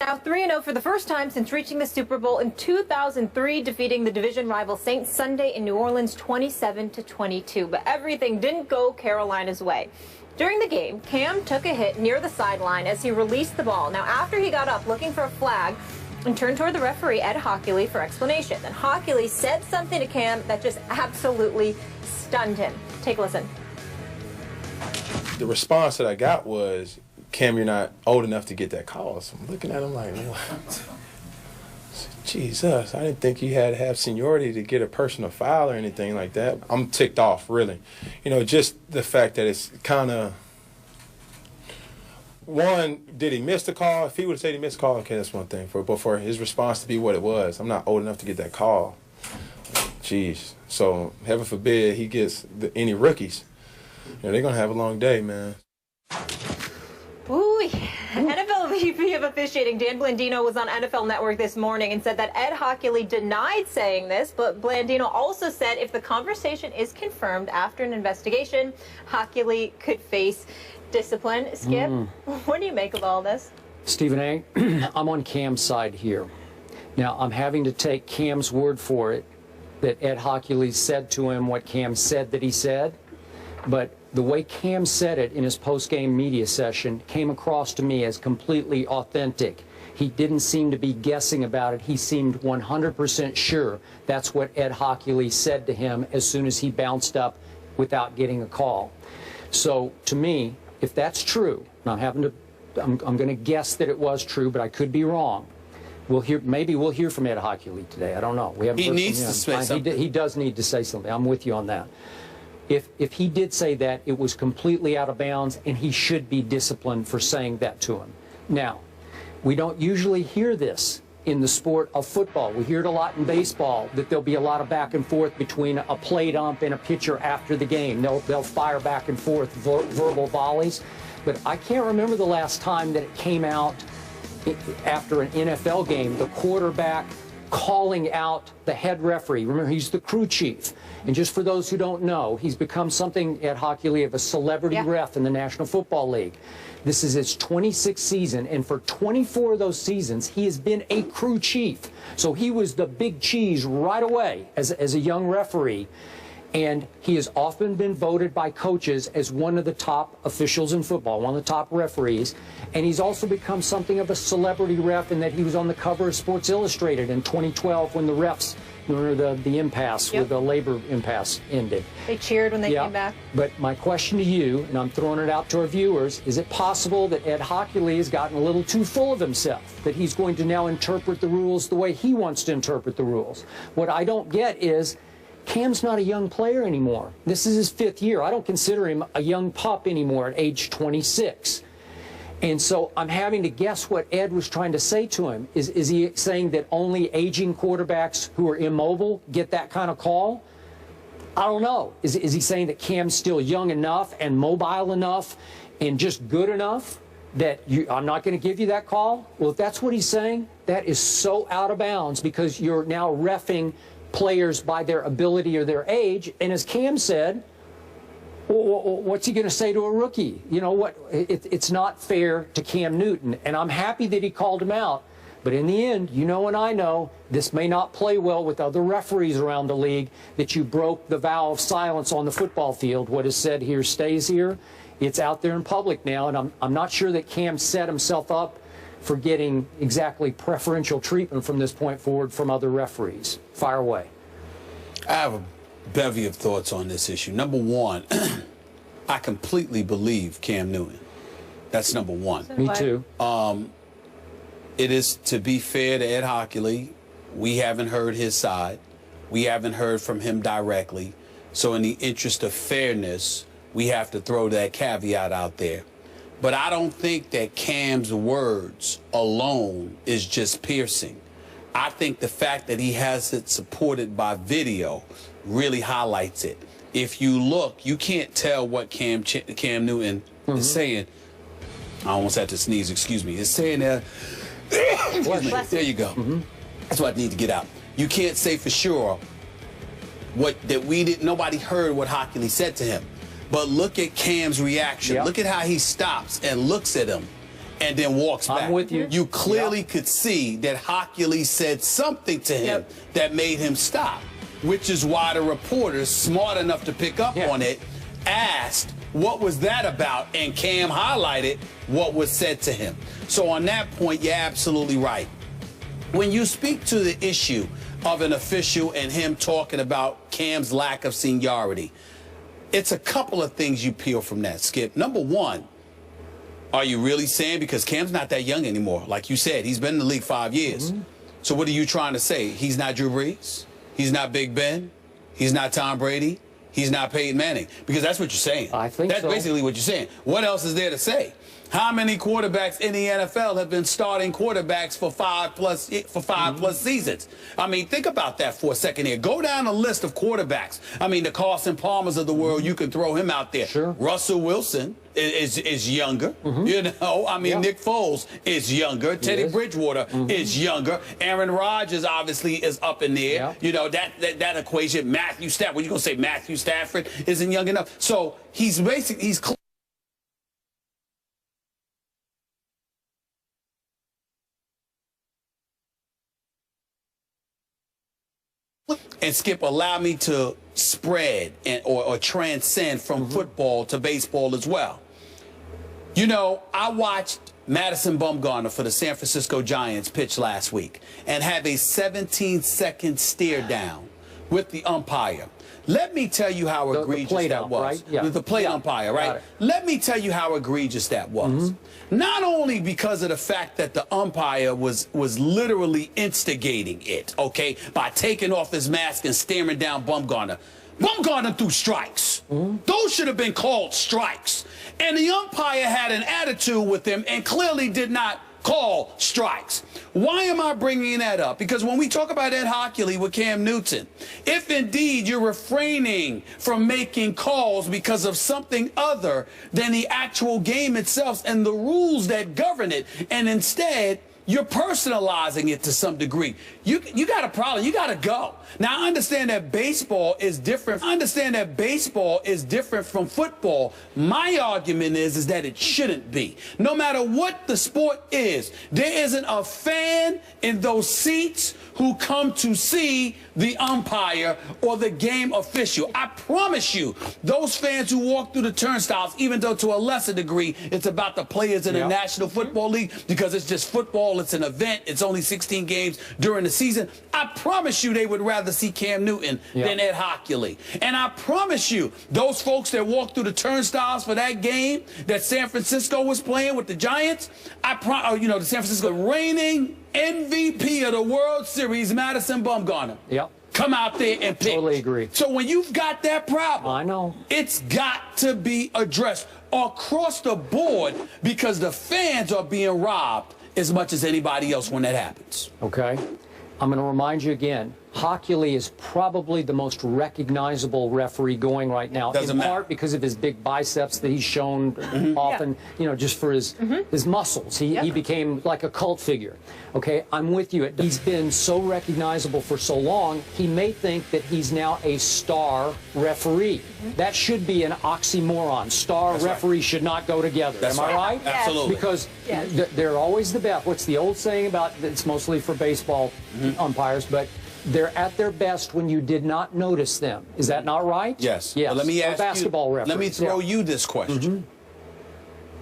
Now 3-0 for the first time since reaching the Super Bowl in 2003, defeating the division rival Saints Sunday in New Orleans 27-22. But everything didn't go Carolina's way. During the game, Cam took a hit near the sideline as he released the ball. Now after he got up looking for a flag and turned toward the referee, Ed Hockley, for explanation. Then Hockley said something to Cam that just absolutely stunned him. Take a listen. The response that I got was, Cam, you're not old enough to get that call. So I'm looking at him like, what? Jesus, I didn't think you had to have seniority to get a personal foul or anything like that. I'm ticked off, really. You know, just the fact that it's kind of, one, did he miss the call? If he would have said he missed the call, okay, that's one thing. But for his response to be what it was, I'm not old enough to get that call. Jeez. So, heaven forbid he gets any rookies. You know, they're going to have a long day, man. Ooh, NFL VP of officiating Dan Blandino was on NFL Network this morning and said that Ed Hockley denied saying this, but Blandino also said if the conversation is confirmed after an investigation, Hockley could face discipline. Skip, what do you make of all this? Stephen A., I'm on Cam's side here. Now, I'm having to take Cam's word for it that Ed Hockley said to him what Cam said that he said, but the way Cam said it in his post-game media session came across to me as completely authentic. He didn't seem to be guessing about it. He seemed 100% sure that's what Ed Hockley said to him as soon as he bounced up without getting a call. So to me, if that's true, and I'm going to guess that it was true, but I could be wrong. Maybe we'll hear from Ed Hockley today. I don't know. We haven't heard from him. He needs to say something. He does need to say something. I'm with you on that. If he did say that, it was completely out of bounds, and he should be disciplined for saying that to him. Now, we don't usually hear this in the sport of football. We hear it a lot in baseball, that there'll be a lot of back and forth between a plate ump and a pitcher after the game. They'll fire back and forth verbal volleys. But I can't remember the last time that it came out after an NFL game, the quarterback calling out the head referee. Remember, he's the crew chief. And just for those who don't know, he's become something at Hockley of a celebrity ref in the National Football League. This is his 26th season, and for 24 of those seasons, he has been a crew chief. So he was the big cheese right away as a young referee. And he has often been voted by coaches as one of the top officials in football, one of the top referees. And he's also become something of a celebrity ref in that he was on the cover of Sports Illustrated in 2012 when the refs, the impasse, with the labor impasse ended. They cheered when they came back. But my question to you, and I'm throwing it out to our viewers, is it possible that Ed Hockley has gotten a little too full of himself, that he's going to now interpret the rules the way he wants to interpret the rules? What I don't get is, Cam's not a young player anymore. This is his 5th year. I don't consider him a young pup anymore at age 26. And so I'm having to guess what Ed was trying to say to him. Is he saying that only aging quarterbacks who are immobile get that kind of call? I don't know. Is he saying that Cam's still young enough and mobile enough and just good enough that I'm not going to give you that call? Well, if that's what he's saying, that is so out of bounds because you're now reffing players by their ability or their age. And as Cam said, what's he going to say to a rookie? You know what? It's not fair to Cam Newton. And I'm happy that he called him out. But in the end, you know and I know, this may not play well with other referees around the league, that you broke the vow of silence on the football field. What is said here stays here. It's out there in public now. And I'm not sure that Cam set himself up for getting exactly preferential treatment from this point forward from other referees. Fire away. I have a bevy of thoughts on this issue. Number one, I completely believe Cam Newton. That's number one. Me too. It is, to be fair to Ed Hockley, we haven't heard his side. We haven't heard from him directly. So in the interest of fairness, we have to throw that caveat out there. But I don't think that Cam's words alone is just piercing. I think the fact that he has it supported by video really highlights it. If you look, you can't tell what Cam Newton is saying. I almost had to sneeze, excuse me. It's saying there you go. That's what I need to get out. You can't say for sure nobody heard what Hockley said to him. But look at Cam's reaction. Look at how he stops and looks at him. and then walks back. I'm with you. You clearly could see that Hockley said something to him that made him stop, which is why the reporters, smart enough to pick up on it, asked, what was that about? And Cam highlighted what was said to him. So on that point, you're absolutely right. When you speak to the issue of an official and him talking about Cam's lack of seniority, it's a couple of things you peel from that, Skip. Number one, are you really saying, because Cam's not that young anymore, like you said, he's been in the league 5 years. So what are you trying to say? He's not Drew Brees? He's not Big Ben? He's not Tom Brady? He's not Peyton Manning? Because that's what you're saying. I think that's basically what you're saying. What else is there to say? How many quarterbacks in the NFL have been starting quarterbacks for five plus seasons? I mean, think about that for a second here. Go down a list of quarterbacks. I mean, the Carson Palmers of the world, you can throw him out there. Sure. Russell Wilson is younger. You know, I mean, Nick Foles is younger. Teddy Bridgewater is younger. Aaron Rodgers obviously is up in there. You know, that equation. Matthew Stafford. What you gonna say? Matthew Stafford isn't young enough. So he's And Skip, allow me to spread or transcend from football to baseball as well. You know, I watched Madison Bumgarner for the San Francisco Giants pitch last week and have a 17-second stare down with the umpire. Let me tell you how egregious that was. Right? The plate umpire, right? Let me tell you how egregious that was. Not only because of the fact that the umpire was literally instigating it, okay, by taking off his mask and staring down Bumgarner. Bumgarner threw strikes. Those should have been called strikes. And the umpire had an attitude with him and clearly did not call strikes. Why am I bringing that up? Because when we talk about Ed Hockley with Cam Newton, if indeed you're refraining from making calls because of something other than the actual game itself and the rules that govern it, and instead you're personalizing it to some degree, you got a problem. You got to go. Now, I understand that baseball is different. I understand that baseball is different from football. My argument is that it shouldn't be. No matter what the sport is, there isn't a fan in those seats who come to see the umpire or the game official. I promise you, those fans who walk through the turnstiles, even though to a lesser degree, it's about the players in the National Football League because it's just football, it's an event, it's only 16 games during the season. I promise you they would rather see Cam Newton than Ed Hockley. And I promise you, those folks that walked through the turnstiles for that game that San Francisco was playing with the Giants, the San Francisco reigning MVP of the World Series, Madison Bumgarner. Come out there and pitch. Totally agree. So when you've got that problem, I know, it's got to be addressed across the board because the fans are being robbed as much as anybody else when that happens. Okay. I'm going to remind you again, Hockley is probably the most recognizable referee going right now, in part because of his big biceps that he's shown often, you know, just for his muscles. He became like a cult figure. Okay, I'm with you. He's been so recognizable for so long, he may think that he's now a star referee. That should be an oxymoron. Star referee should not go together. Am I right? Absolutely. Because they're always the best. What's the old saying about, it's mostly for baseball umpires, but they're at their best when you did not notice them. Is that not right? Yes. Yes. Well, let me ask basketball referees. Let me throw you this question.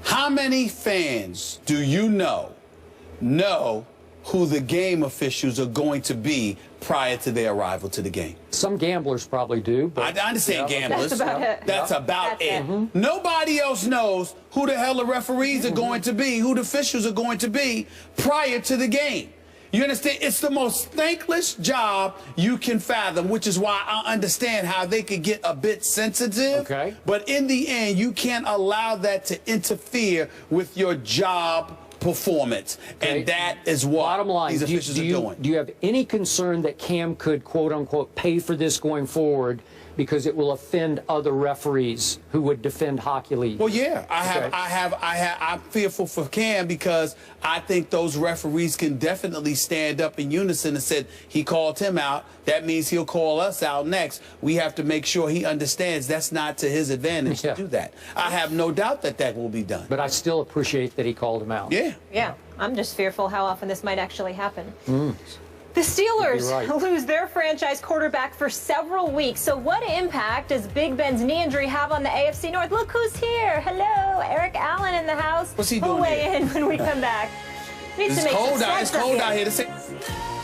How many fans do you know who the game officials are going to be prior to their arrival to the game? Some gamblers probably do. But I understand gamblers. That's about it. That's about it. Nobody else knows who the hell the referees are going to be, who the officials are going to be prior to the game. You understand? It's the most thankless job you can fathom, which is why I understand how they could get a bit sensitive. Okay. But in the end, you can't allow that to interfere with your job performance. Okay. And that is what these officials are doing. Do you have any concern that Cam could, quote unquote, pay for this going forward because it will offend other referees who would defend hockey league. Well, yeah, I'm fearful for Cam because I think those referees can definitely stand up in unison and said he called him out. That means he'll call us out next. We have to make sure he understands that's not to his advantage to do that. I have no doubt that that will be done. But I still appreciate that he called him out. Yeah. Yeah, I'm just fearful how often this might actually happen. The Steelers lose their franchise quarterback for several weeks. So what impact does Big Ben's knee injury have on the AFC North? Look who's here. Hello, Eric Allen in the house. What's he we'll doing weigh here? in when we come back. Needs to It's make cold some out. It's sense up cold here. out here.